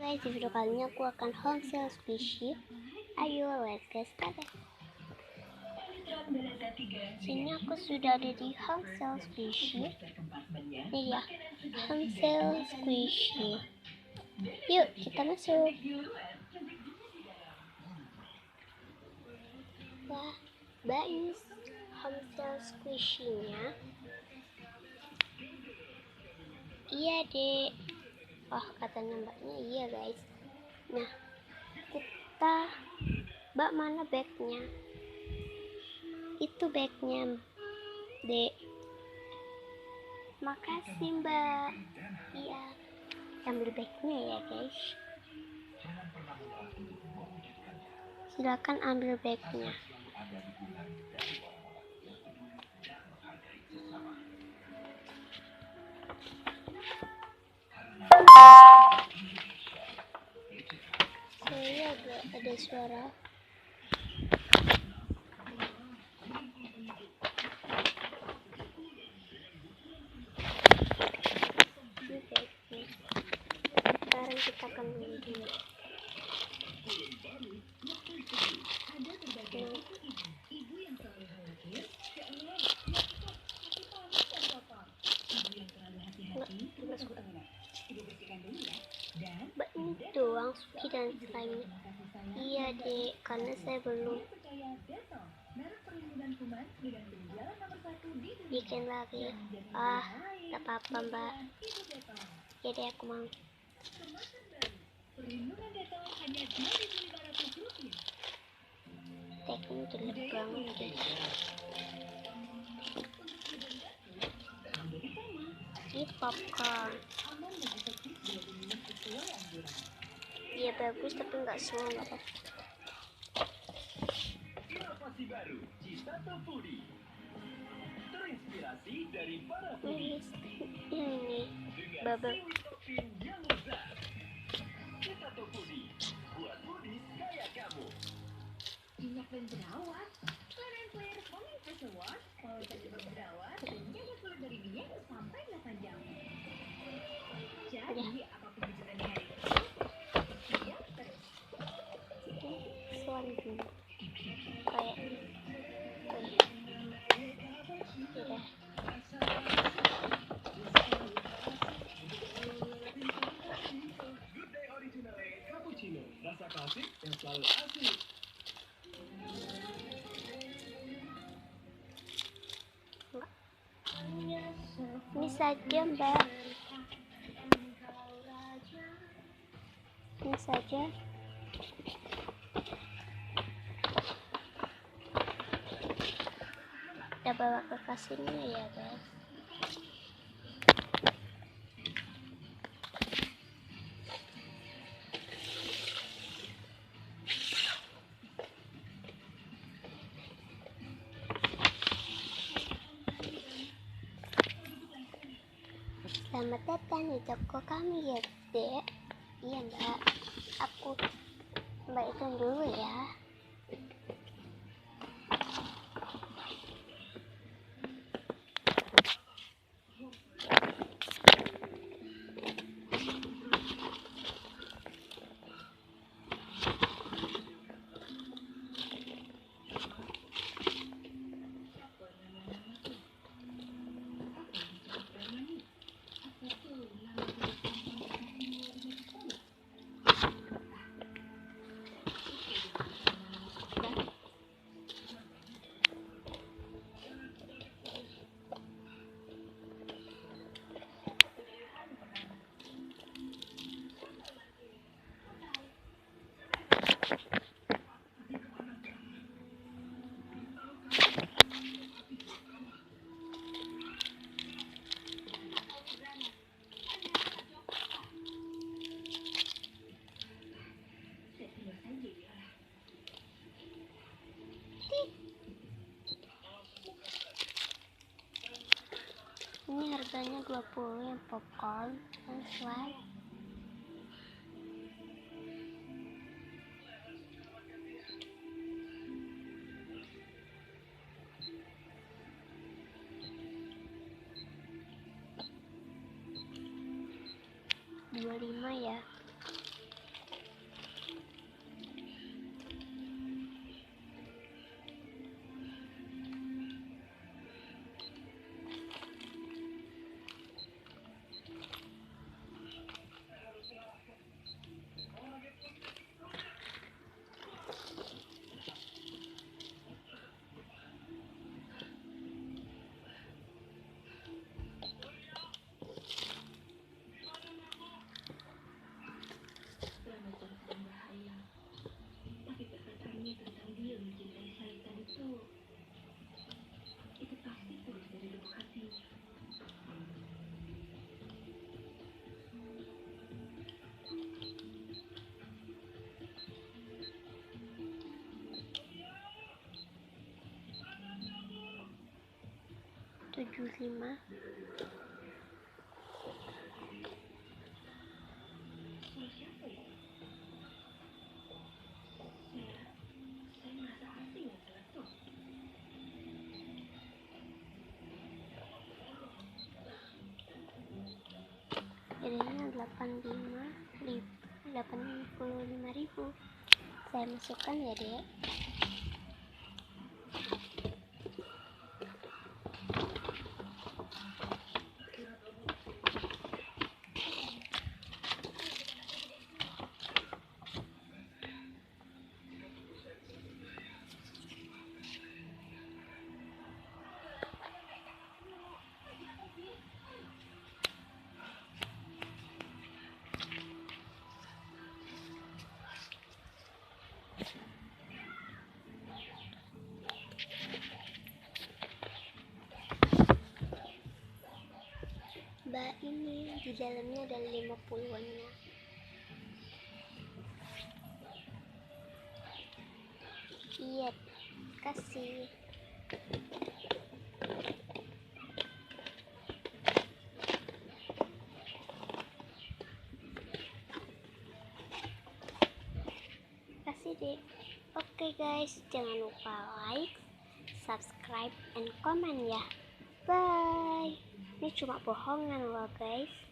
guys, di video kali ini aku akan homesale squishy. Ayo, let's get started. Sini aku sudah ada di homesale squishy. Ini ya, homesale squishy. Yuk, kita masuk. Wah, bagus homesale squishy-nya. Iya dek. Oh, katanya mbaknya iya guys. Nah, kita mbak mana bagnya? Itu bagnya dek. Makasih mbak. Iya, ambil bagnya ya guys. Silakan ambil bagnya. Saya ada suara. Sekarang kita akan mengunduh. Mbak ini doang suki dan slime. Iya dek, karena saya belum bikin lagi. Tak apa-apa mbak. Ya deh, aku mau. Teknya jelek banget deh. Ini popcorn. Iya bagus, tapi nggak semua, nggak apa-apa. Inovasi baru Cisato Foodie, terinspirasi dari para foodies Ini dengan bubble. seaweed topping yang lezat. Cisato Foodie, buat foodies kayak kamu. Minyak dan jerawat. Player Foaming Facial Wash, kalau terjebak jerawat dan jaga kulit dari minyak sampai 8 jam. Jadi apapun kejutan hari ini, siap terus. Suara dulu. Kayak udah. Good Day Original Cappuccino, rasa klasik yang selalu asik. Ini saja mbak. Ini saja. Kita bawa ke kasirnya ya guys. Selamat datang di toko kami ya dek. Iya mbak, aku mbak itu dulu ya. Ini harganya 20 yang popcorn dan slime. $25 ya. 75. Jadinya 85.000. Saya masukkan ya, Dek. Mbak, ini di dalamnya ada 50-annya. Iya, kasih. Kasih, Dek. Oke guys, jangan lupa like, subscribe, and comment ya. Bye. Ini cuma bohongan loh guys.